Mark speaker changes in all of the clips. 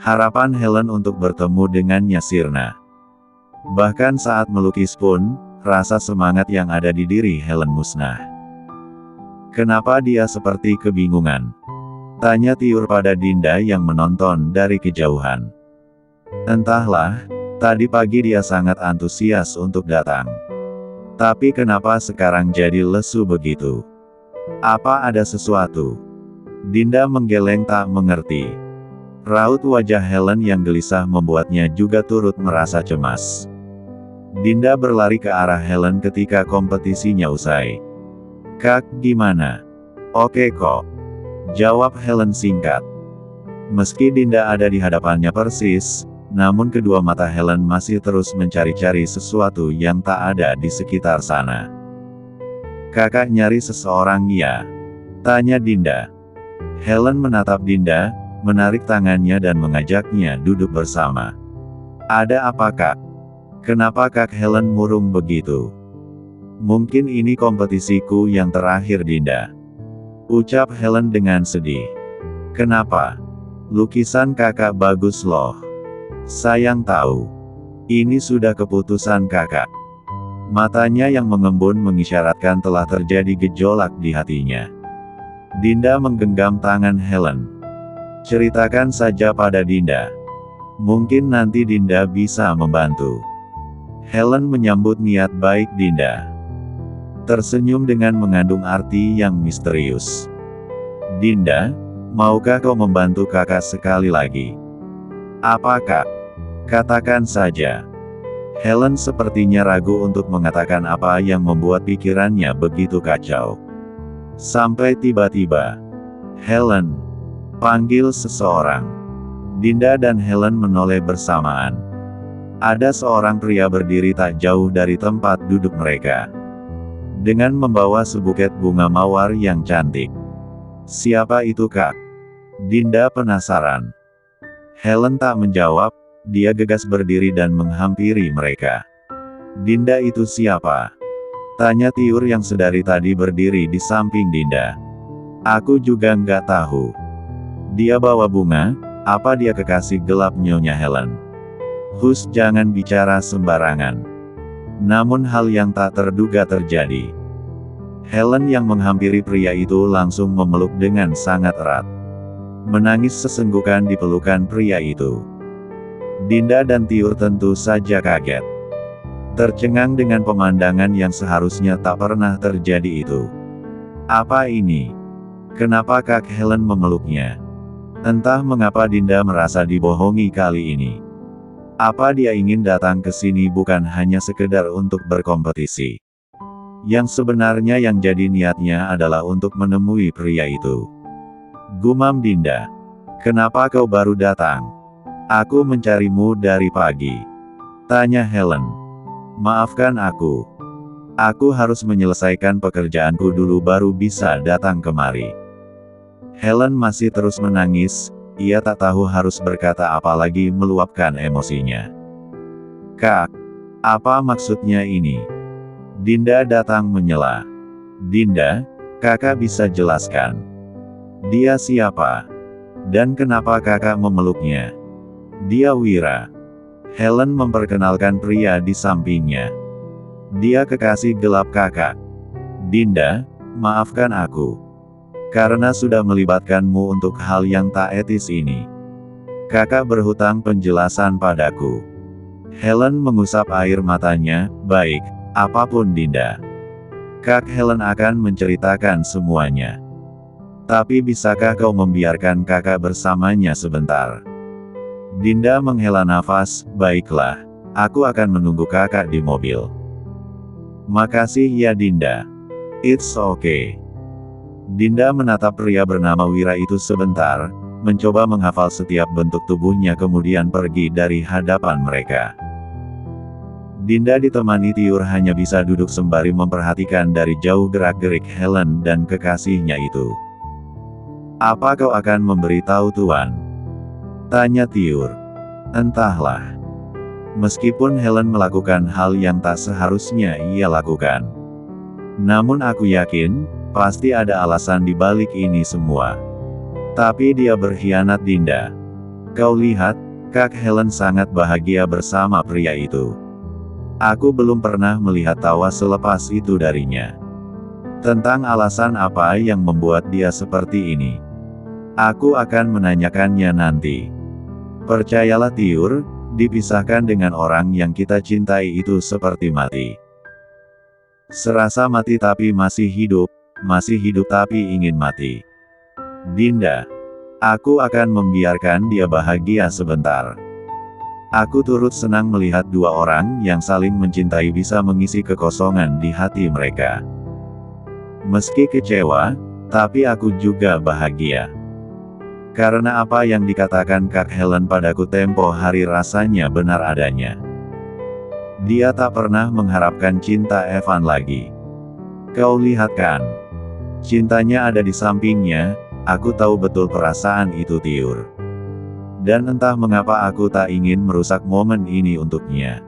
Speaker 1: Harapan Helen untuk bertemu dengannya sirna. Bahkan saat melukis pun, rasa semangat yang ada di diri Helen musnah. Kenapa dia seperti kebingungan? Tanya Tiur pada Dinda yang menonton dari kejauhan. Entahlah, tadi pagi dia sangat antusias untuk datang. Tapi kenapa sekarang jadi lesu begitu? Apa ada sesuatu? Dinda menggeleng tak mengerti. Raut wajah Helen yang gelisah membuatnya juga turut merasa cemas. Dinda berlari ke arah Helen ketika kompetisinya usai. "Kak, gimana?" "Oke kok," jawab Helen singkat. Meski Dinda ada di hadapannya persis, namun kedua mata Helen masih terus mencari-cari sesuatu yang tak ada di sekitar sana. "Kakak nyari seseorang ya?" tanya Dinda. Helen menatap Dinda, menarik tangannya dan mengajaknya duduk bersama. "Ada apa Kak? Kenapa Kak?" Helen murung begitu. "Mungkin ini kompetisiku yang terakhir Dinda," ucap Helen dengan sedih. "Kenapa? Lukisan kakak bagus loh. Sayang tahu. Ini sudah keputusan kakak." Matanya yang mengembun mengisyaratkan telah terjadi gejolak di hatinya. Dinda menggenggam tangan Helen. "Ceritakan saja pada Dinda. Mungkin nanti Dinda bisa membantu." Helen menyambut niat baik Dinda. Tersenyum dengan mengandung arti yang misterius. "Dinda, maukah kau membantu kakak sekali lagi?" "Apa Kak? Katakan saja." Helen sepertinya ragu untuk mengatakan apa yang membuat pikirannya begitu kacau. Sampai tiba-tiba, "Helen!" panggil seseorang. Dinda dan Helen menoleh bersamaan. Ada seorang pria berdiri tak jauh dari tempat duduk mereka. Dengan membawa sebuket bunga mawar yang cantik. "Siapa itu Kak?" Dinda penasaran. Helen tak menjawab, dia gegas berdiri dan menghampiri mereka. "Dinda itu siapa?" tanya Tiur yang sedari tadi berdiri di samping Dinda. "Aku juga nggak tahu. Dia bawa bunga, apa dia kekasih gelap?" nyonya Helen. "Hus, jangan bicara sembarangan." Namun hal yang tak terduga terjadi. Helen yang menghampiri pria itu langsung memeluk dengan sangat erat. Menangis sesenggukan di pelukan pria itu. Dinda dan Tiur tentu saja kaget. Tercengang dengan pemandangan yang seharusnya tak pernah terjadi itu. Apa ini? Kenapa Kak Helen memeluknya? Entah mengapa Dinda merasa dibohongi kali ini. Apa dia ingin datang ke sini bukan hanya sekedar untuk berkompetisi? Yang sebenarnya yang jadi niatnya adalah untuk menemui pria itu. Gumam Dinda. "Kenapa kau baru datang? Aku mencarimu dari pagi," tanya Helen. "Maafkan aku. Aku harus menyelesaikan pekerjaanku dulu baru bisa datang kemari." Helen masih terus menangis, ia tak tahu harus berkata apa lagi meluapkan emosinya. "Kak, apa maksudnya ini?" Dinda datang menyela. "Dinda, kakak bisa jelaskan. Dia siapa? Dan kenapa kakak memeluknya?" "Dia Wira." Helen memperkenalkan pria di sampingnya. "Dia kekasih gelap kakak." "Dinda, maafkan aku. Karena sudah melibatkanmu untuk hal yang tak etis ini. Kakak berhutang penjelasan padaku." Helen mengusap air matanya. "Baik, apapun Dinda. Kak Helen akan menceritakan semuanya. Tapi bisakah kau membiarkan kakak bersamanya sebentar?" Dinda menghela nafas. "Baiklah. Aku akan menunggu kakak di mobil." "Makasih ya Dinda." "It's okay." Dinda menatap pria bernama Wira itu sebentar, mencoba menghafal setiap bentuk tubuhnya kemudian pergi dari hadapan mereka. Dinda ditemani Tiur hanya bisa duduk sembari memperhatikan dari jauh gerak-gerik Helen dan kekasihnya itu. "Apa kau akan memberitahu Tuan?" tanya Tiur. "Entahlah. Meskipun Helen melakukan hal yang tak seharusnya ia lakukan. Namun aku yakin, pasti ada alasan di balik ini semua. Tapi dia berkhianat Dinda. Kau lihat, Kak Helen sangat bahagia bersama pria itu. Aku belum pernah melihat tawa selepas itu darinya. Tentang alasan apa yang membuat dia seperti ini, aku akan menanyakannya nanti. Percayalah Tiur, dipisahkan dengan orang yang kita cintai itu seperti mati. Serasa mati tapi masih hidup tapi ingin mati. Dinda, aku akan membiarkan dia bahagia sebentar. Aku turut senang melihat dua orang yang saling mencintai bisa mengisi kekosongan di hati mereka. Meski kecewa, tapi aku juga bahagia. Karena apa yang dikatakan Kak Helen padaku tempo hari rasanya benar adanya. Dia tak pernah mengharapkan cinta Evan lagi. Kau lihat kan? Cintanya ada di sampingnya, aku tahu betul perasaan itu Tiur. Dan entah mengapa aku tak ingin merusak momen ini untuknya.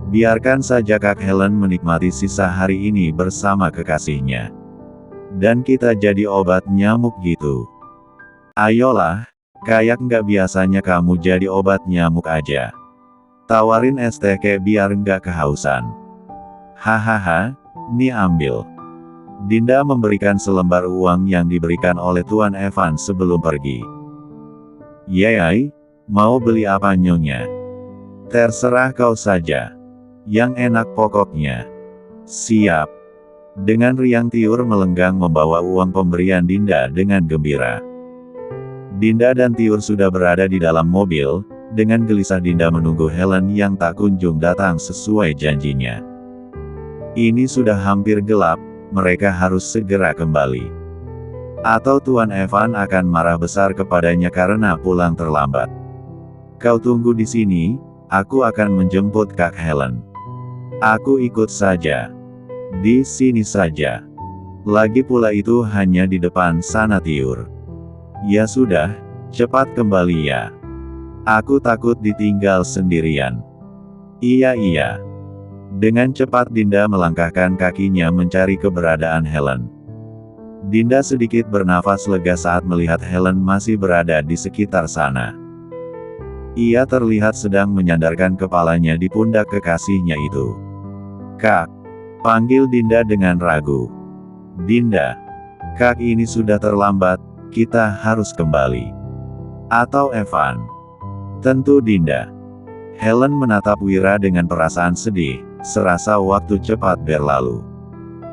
Speaker 1: Biarkan saja Kak Helen menikmati sisa hari ini bersama kekasihnya. Dan kita jadi obat nyamuk gitu. Ayolah, kayak nggak biasanya kamu jadi obat nyamuk aja. Tawarin es teh kek biar nggak kehausan. Hahaha, nih ambil. Dinda memberikan selembar uang yang diberikan oleh Tuan Evan sebelum pergi. Yeay, mau beli apa nyonya? Terserah kau saja. Yang enak pokoknya. Siap. Dengan riang Tiur melenggang membawa uang pemberian Dinda dengan gembira. Dinda dan Tiur sudah berada di dalam mobil, dengan gelisah Dinda menunggu Helen yang tak kunjung datang sesuai janjinya. Ini sudah hampir gelap, mereka harus segera kembali. Atau Tuan Evan akan marah besar kepadanya karena pulang terlambat. Kau tunggu di sini, aku akan menjemput Kak Helen. Aku ikut saja. Di sini saja. Lagi pula itu hanya di depan sana Tiur. Ya sudah, cepat kembali ya. Aku takut ditinggal sendirian. Iya. Dengan cepat Dinda melangkahkan kakinya mencari keberadaan Helen. Dinda sedikit bernafas lega saat melihat Helen masih berada di sekitar sana. Ia terlihat sedang menyandarkan kepalanya di pundak kekasihnya itu. Kak, panggil Dinda dengan ragu. Dinda, Kak ini sudah terlambat, kita harus kembali. Atau Evan. Tentu Dinda. Helen menatap Wira dengan perasaan sedih, serasa waktu cepat berlalu.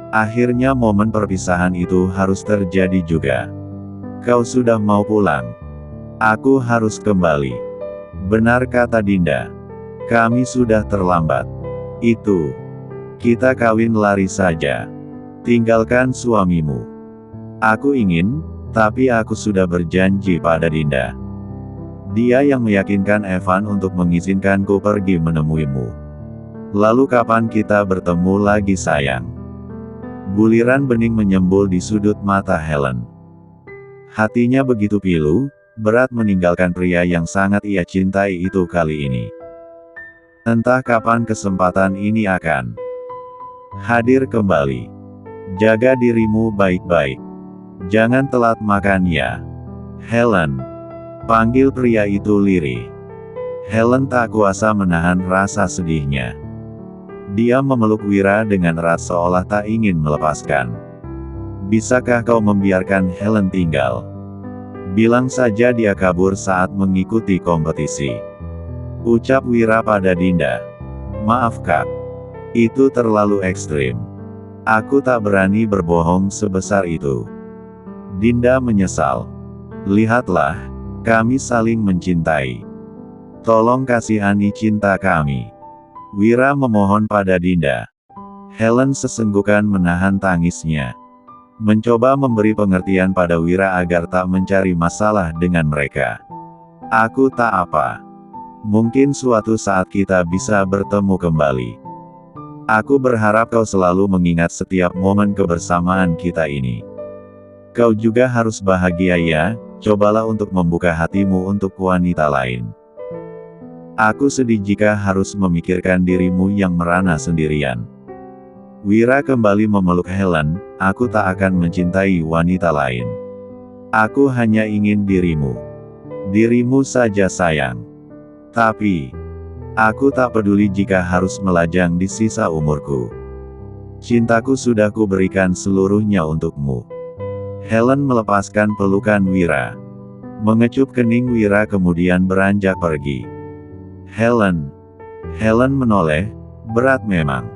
Speaker 1: Akhirnya momen perpisahan itu harus terjadi juga. Kau sudah mau pulang. Aku harus kembali. Benar kata Dinda. Kami sudah terlambat. Itu. Kita kawin lari saja. Tinggalkan suamimu. Aku ingin, tapi aku sudah berjanji pada Dinda. Dia yang meyakinkan Evan untuk mengizinkanku pergi menemuimu. Lalu kapan kita bertemu lagi sayang? Buliran bening menyembul di sudut mata Helen. Hatinya begitu pilu, berat meninggalkan pria yang sangat ia cintai itu kali ini. Entah kapan kesempatan ini akan hadir kembali. Jaga dirimu baik-baik. Jangan telat makan ya. Helen. Panggil pria itu lirih. Helen tak kuasa menahan rasa sedihnya. Dia memeluk Wira dengan erat seolah tak ingin melepaskan. Bisakah kau membiarkan Helen tinggal? Bilang saja dia kabur saat mengikuti kompetisi. Ucap Wira pada Dinda. Maaf Kak. Itu terlalu ekstrim. Aku tak berani berbohong sebesar itu. Dinda menyesal. Lihatlah, kami saling mencintai. Tolong kasihani cinta kami. Wira memohon pada Dinda. Helen sesenggukan menahan tangisnya. Mencoba memberi pengertian pada Wira agar tak mencari masalah dengan mereka. Aku tak apa. Mungkin suatu saat kita bisa bertemu kembali. Aku berharap kau selalu mengingat setiap momen kebersamaan kita ini. Kau juga harus bahagia ya, cobalah untuk membuka hatimu untuk wanita lain. Aku sedih jika harus memikirkan dirimu yang merana sendirian. Wira kembali memeluk Helen, aku tak akan mencintai wanita lain. Aku hanya ingin dirimu. Dirimu saja sayang. Tapi, aku tak peduli jika harus melajang di sisa umurku. Cintaku sudah kuberikan seluruhnya untukmu. Helen melepaskan pelukan Wira. Mengecup kening Wira kemudian beranjak pergi. Helen menoleh, berat memang.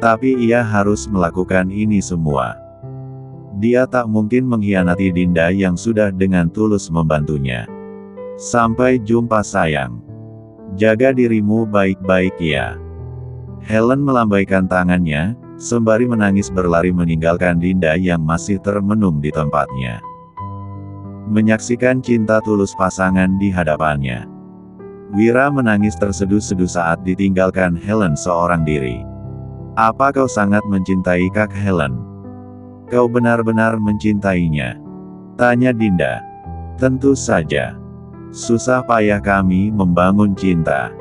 Speaker 1: Tapi ia harus melakukan ini semua. Dia tak mungkin mengkhianati Dinda yang sudah dengan tulus membantunya. Sampai jumpa sayang. Jaga dirimu baik-baik ya. Helen melambaikan tangannya, sembari menangis berlari meninggalkan Dinda yang masih termenung di tempatnya. Menyaksikan cinta tulus pasangan di hadapannya. Wira menangis terseduh-seduh saat ditinggalkan Helen seorang diri. Apa kau sangat mencintai Kak Helen? Kau benar-benar mencintainya? Tanya Dinda. Tentu saja. Susah payah kami membangun cinta.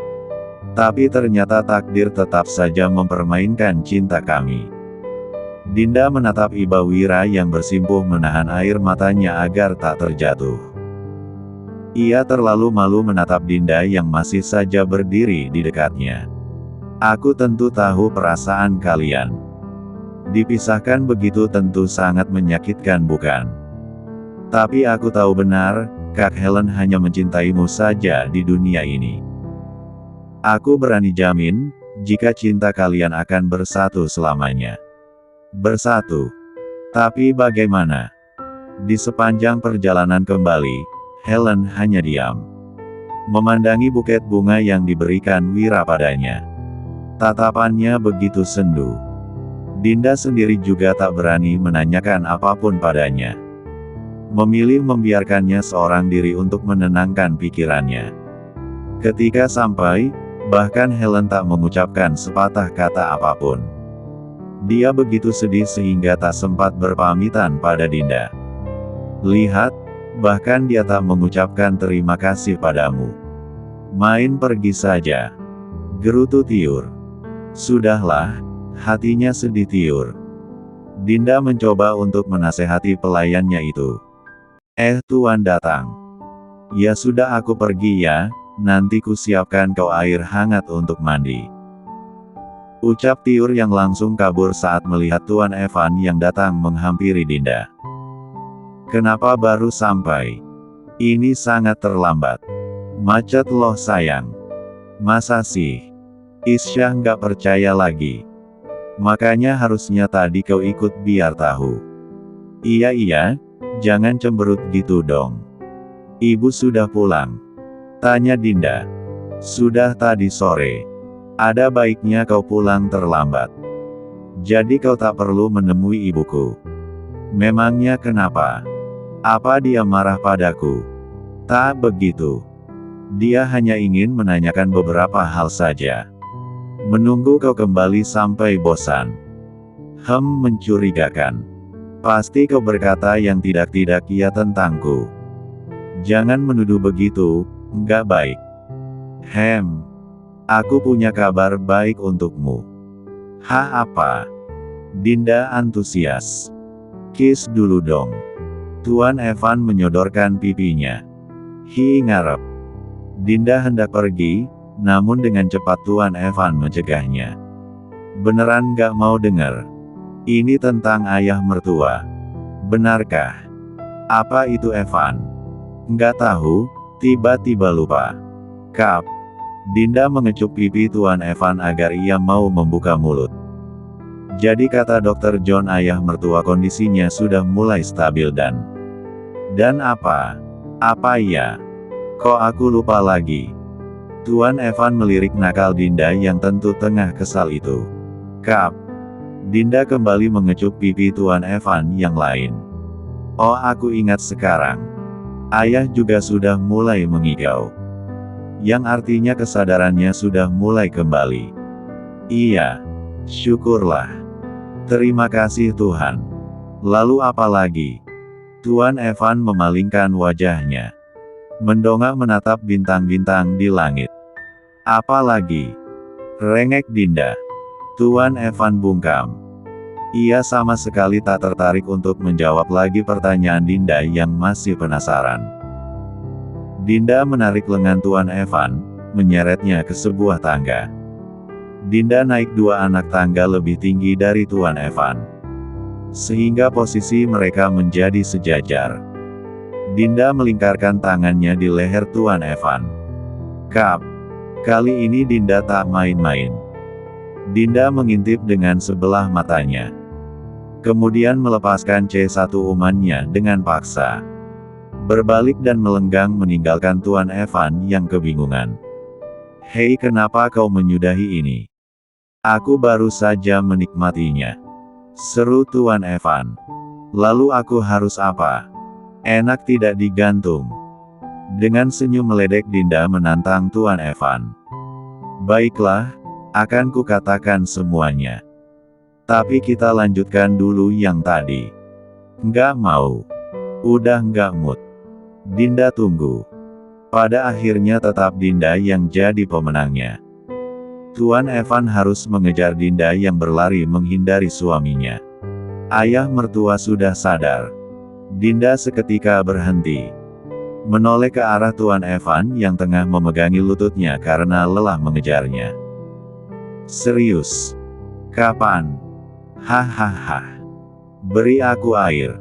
Speaker 1: Tapi ternyata takdir tetap saja mempermainkan cinta kami. Dinda menatap iba Wira yang bersimpuh menahan air matanya agar tak terjatuh. Ia terlalu malu menatap Dinda yang masih saja berdiri di dekatnya. Aku tentu tahu perasaan kalian. Dipisahkan begitu tentu sangat menyakitkan bukan? Tapi aku tahu benar, Kak Helen hanya mencintaimu saja di dunia ini. Aku berani jamin, jika cinta kalian akan bersatu selamanya. Bersatu. Tapi bagaimana? Di sepanjang perjalanan kembali, Helen hanya diam. Memandangi buket bunga yang diberikan Wira padanya. Tatapannya begitu sendu. Dinda sendiri juga tak berani menanyakan apapun padanya. Memilih membiarkannya seorang diri untuk menenangkan pikirannya. Ketika sampai, bahkan Helen tak mengucapkan sepatah kata apapun. Dia begitu sedih sehingga tak sempat berpamitan pada Dinda. Lihat, bahkan dia tak mengucapkan terima kasih padamu. Main pergi saja. Gerutu Tiur. Sudahlah, hatinya sedih Tiur. Dinda mencoba untuk menasehati pelayannya itu. Tuan datang. Ya sudah aku pergi ya, nanti ku siapkan kau air hangat untuk mandi. Ucap Tiur yang langsung kabur saat melihat Tuan Evan yang datang menghampiri Dinda. Kenapa baru sampai? Ini sangat terlambat. Macet loh sayang. Masa sih? Isya nggak percaya lagi. Makanya harusnya tadi kau ikut biar tahu. Iya, jangan cemberut gitu dong. Ibu sudah pulang? Tanya Dinda. Sudah tadi sore. Ada baiknya kau pulang terlambat. Jadi kau tak perlu menemui ibuku. Memangnya kenapa? Apa dia marah padaku? Tak begitu. Dia hanya ingin menanyakan beberapa hal saja. Menunggu kau kembali sampai bosan. Mencurigakan. Pasti kau berkata yang tidak-tidak ya tentangku. Jangan menuduh begitu, nggak baik. Aku punya kabar baik untukmu. Apa? Dinda antusias. Kiss dulu dong. Tuan Evan menyodorkan pipinya. Ngarep. Dinda hendak pergi, namun dengan cepat Tuan Evan mencegahnya. Beneran gak mau denger? Ini tentang ayah mertua. Benarkah? Apa itu Evan? Nggak tahu, tiba-tiba lupa. Kap. Dinda mengecup pipi Tuan Evan agar ia mau membuka mulut. Jadi kata Dokter John ayah mertua kondisinya sudah mulai stabil dan apa? Apa ya? Kok aku lupa lagi? Tuan Evan melirik nakal Dinda yang tentu tengah kesal itu. Kap. Dinda kembali mengecup pipi Tuan Evan yang lain. Oh aku ingat sekarang. Ayah juga sudah mulai mengigau. Yang artinya kesadarannya sudah mulai kembali. Iya. Syukurlah. Terima kasih Tuhan. Lalu apa lagi? Tuan Evan memalingkan wajahnya. Mendongak menatap bintang-bintang di langit. Apa lagi? Rengek Dinda. Tuan Evan bungkam. Ia sama sekali tak tertarik untuk menjawab lagi pertanyaan Dinda yang masih penasaran. Dinda menarik lengan Tuan Evan, menyeretnya ke sebuah tangga. Dinda naik 2 anak tangga lebih tinggi dari Tuan Evan, sehingga posisi mereka menjadi sejajar. Dinda melingkarkan tangannya di leher Tuan Evan. Kap. Kali ini Dinda tak main-main. Dinda mengintip dengan sebelah matanya. Kemudian melepaskan C1 umannya dengan paksa. Berbalik dan melenggang meninggalkan Tuan Evan yang kebingungan. Hei, kenapa kau menyudahi ini? Aku baru saja menikmatinya, seru Tuan Evan. Lalu aku harus apa? Enak tidak digantung? Dengan senyum meledek Dinda menantang Tuan Evan. Baiklah, akan kukatakan semuanya. Tapi kita lanjutkan dulu yang tadi. Nggak mau. Udah nggak mood. Dinda tunggu. Pada akhirnya tetap Dinda yang jadi pemenangnya. Tuan Evan harus mengejar Dinda yang berlari menghindari suaminya. Ayah mertua sudah sadar. Dinda seketika berhenti, menoleh ke arah Tuan Evan yang tengah memegangi lututnya karena lelah mengejarnya. Serius? Kapan? Hahaha. Beri aku air.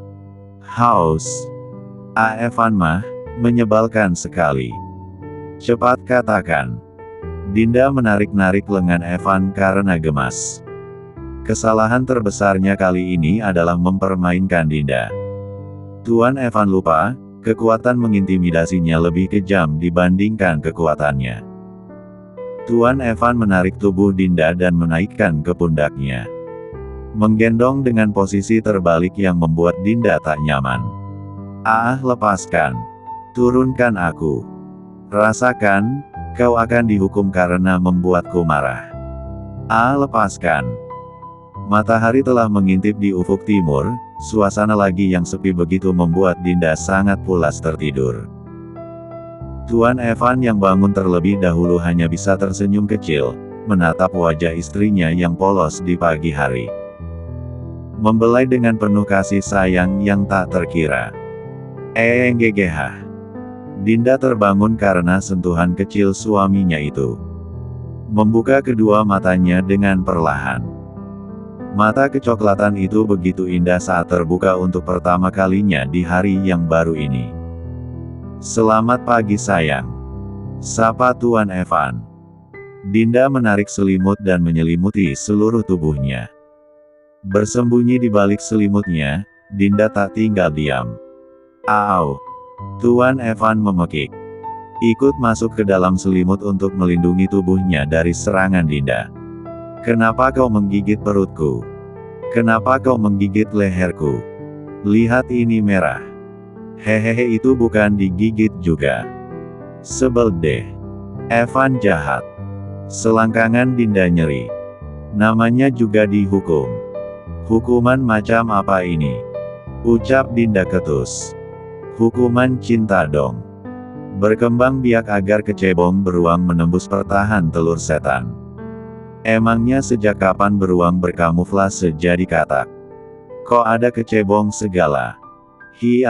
Speaker 1: Haus. Evan mah, menyebalkan sekali. Cepat katakan. Dinda menarik-narik lengan Evan karena gemas. Kesalahan terbesarnya kali ini adalah mempermainkan Dinda. Tuan Evan lupa, kekuatan mengintimidasinya lebih kejam dibandingkan kekuatannya. Tuan Evan menarik tubuh Dinda dan menaikkan ke pundaknya. Menggendong dengan posisi terbalik yang membuat Dinda tak nyaman. Lepaskan. Turunkan aku. Rasakan, kau akan dihukum karena membuatku marah. Lepaskan. Matahari telah mengintip di ufuk timur, suasana lagi yang sepi begitu membuat Dinda sangat pulas tertidur. Tuan Evan yang bangun terlebih dahulu hanya bisa tersenyum kecil, menatap wajah istrinya yang polos di pagi hari. Membelai dengan penuh kasih sayang yang tak terkira. Enggegehah. Dinda terbangun karena sentuhan kecil suaminya itu. Membuka kedua matanya dengan perlahan. Mata kecoklatan itu begitu indah saat terbuka untuk pertama kalinya di hari yang baru ini. Selamat pagi sayang. Sapa Tuan Evan. Dinda menarik selimut dan menyelimuti seluruh tubuhnya. Bersembunyi di balik selimutnya, Dinda tak tinggal diam. Au. Tuan Evan memekik. Ikut masuk ke dalam selimut untuk melindungi tubuhnya dari serangan Dinda. Kenapa kau menggigit perutku? Kenapa kau menggigit leherku? Lihat ini merah. Hehehe, itu bukan digigit juga. Sebel deh. Evan jahat. Selangkangan Dinda nyeri. Namanya juga dihukum. Hukuman macam apa ini? Ucap Dinda ketus. Hukuman cinta dong. Berkembang biak agar kecebong beruang menembus pertahan telur setan. Emangnya sejak kapan beruang berkamuflase jadi katak? Kok ada kecebong segala?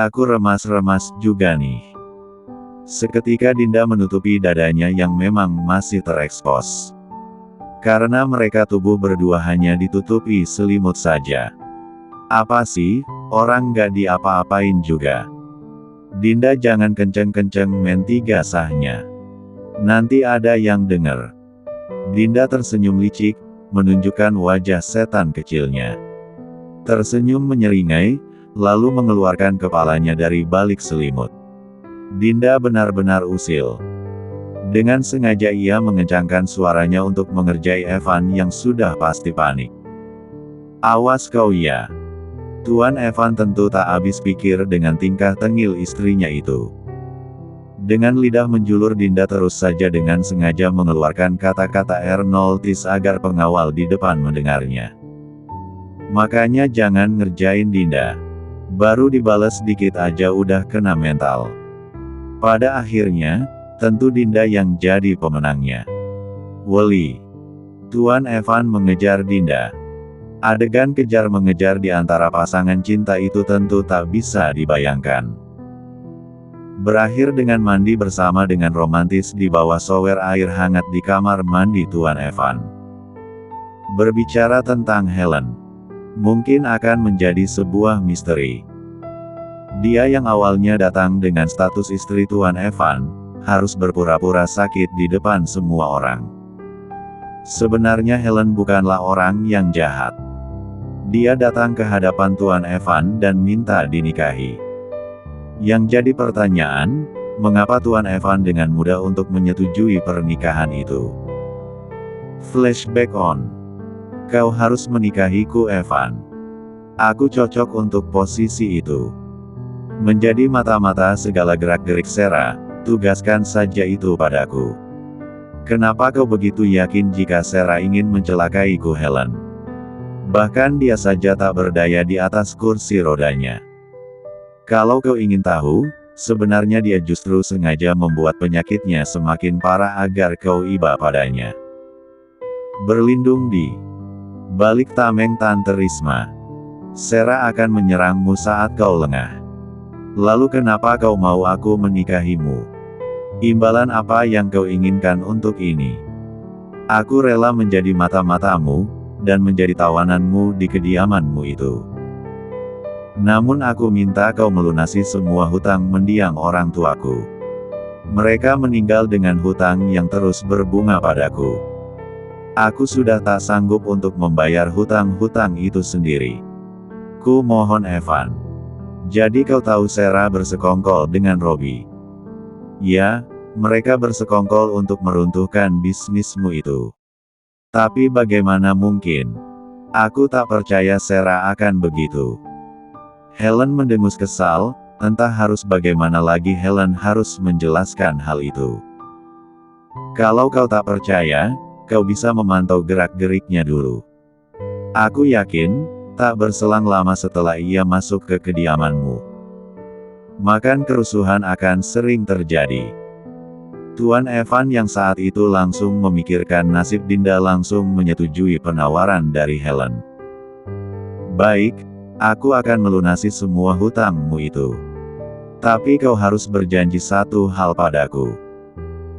Speaker 1: Aku remas-remas juga nih. Seketika Dinda menutupi dadanya yang memang masih terekspos. Karena mereka tubuh berdua hanya ditutupi selimut saja. Apa sih, orang nggak diapa-apain juga. Dinda jangan kenceng-kenceng mentiga sahnya. Nanti ada yang denger. Dinda tersenyum licik, menunjukkan wajah setan kecilnya. Tersenyum menyeringai, lalu mengeluarkan kepalanya dari balik selimut. Dinda benar-benar usil. Dengan sengaja ia mengencangkan suaranya untuk mengerjai Evan yang sudah pasti panik. Awas kau ya. Tuan Evan tentu tak habis pikir dengan tingkah tengil istrinya itu. Dengan lidah menjulur Dinda terus saja dengan sengaja mengeluarkan kata-kata R0 agar pengawal di depan mendengarnya. Makanya jangan ngerjain Dinda. Baru dibales dikit aja udah kena mental. Pada akhirnya, tentu Dinda yang jadi pemenangnya. Weli. Tuan Evan mengejar Dinda. Adegan kejar-mengejar di antara pasangan cinta itu tentu tak bisa dibayangkan. Berakhir dengan mandi bersama dengan romantis di bawah shower air hangat di kamar mandi Tuan Evan. Berbicara tentang Helen, mungkin akan menjadi sebuah misteri. Dia yang awalnya datang dengan status istri Tuan Evan, harus berpura-pura sakit di depan semua orang. Sebenarnya Helen bukanlah orang yang jahat. Dia datang ke hadapan Tuan Evan dan minta dinikahi. Yang jadi pertanyaan, mengapa Tuan Evan dengan mudah untuk menyetujui pernikahan itu? Flashback on. Kau harus menikahiku, Evan. Aku cocok untuk posisi itu. Menjadi mata-mata segala gerak-gerik Sarah, tugaskan saja itu padaku. Kenapa kau begitu yakin jika Sarah ingin mencelakaiku, Helen? Bahkan dia saja tak berdaya di atas kursi rodanya. Kalau kau ingin tahu, sebenarnya dia justru sengaja membuat penyakitnya semakin parah agar kau iba padanya. Berlindung di balik tameng Tante Risma, Sarah akan menyerangmu saat kau lengah. Lalu kenapa kau mau aku menikahimu? Imbalan apa yang kau inginkan untuk ini? Aku rela menjadi mata-matamu, dan menjadi tawananmu di kediamanmu itu. Namun aku minta kau melunasi semua hutang mendiang orang tuaku. Mereka meninggal dengan hutang yang terus berbunga padaku. Aku sudah tak sanggup untuk membayar hutang-hutang itu sendiri. Ku mohon, Evan. Jadi kau tahu Sarah bersekongkol dengan Robbie. Ya, mereka bersekongkol untuk meruntuhkan bisnismu itu. Tapi bagaimana mungkin? Aku tak percaya Sarah akan begitu. Helen mendengus kesal, entah harus bagaimana lagi Helen harus menjelaskan hal itu. Kalau kau tak percaya, kau bisa memantau gerak-geriknya dulu. Aku yakin, tak berselang lama setelah ia masuk ke kediamanmu, makan kerusuhan akan sering terjadi. Tuan Evan yang saat itu langsung memikirkan nasib Dinda langsung menyetujui penawaran dari Helen. Baik, aku akan melunasi semua hutangmu itu. Tapi kau harus berjanji satu hal padaku.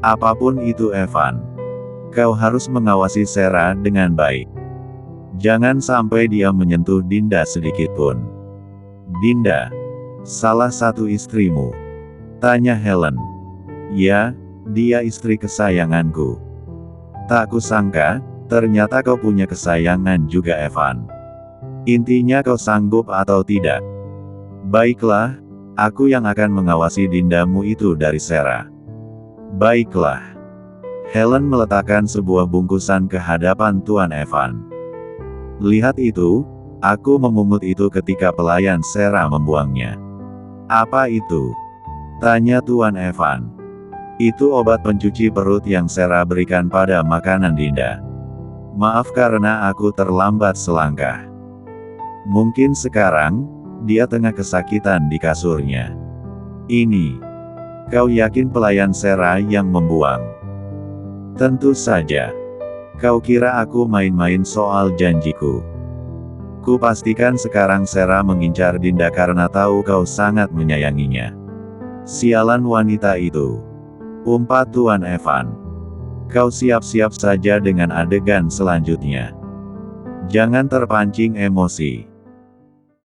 Speaker 1: Apapun itu, Evan. Kau harus mengawasi Sarah dengan baik. Jangan sampai dia menyentuh Dinda sedikitpun. Dinda, salah satu istrimu? Tanya Helen. Ya, dia istri kesayanganku. Tak kusangka, ternyata kau punya kesayangan juga, Evan. Intinya kau sanggup atau tidak? Baiklah, aku yang akan mengawasi Dindamu itu dari Sarah. Baiklah. Helen meletakkan sebuah bungkusan ke hadapan Tuan Evan. Lihat itu, aku memungut itu ketika pelayan Sarah membuangnya. Apa itu? Tanya Tuan Evan. Itu obat pencuci perut yang Sarah berikan pada makanan Dinda. Maaf karena aku terlambat selangkah. Mungkin sekarang, dia tengah kesakitan di kasurnya. Ini. Kau yakin pelayan Sarah yang membuang? Tentu saja. Kau kira aku main-main soal janjiku? Ku pastikan sekarang Sarah mengincar Dinda karena tahu kau sangat menyayanginya. Sialan wanita itu. Umpat Tuan Evan. Kau siap-siap saja dengan adegan selanjutnya. Jangan terpancing emosi.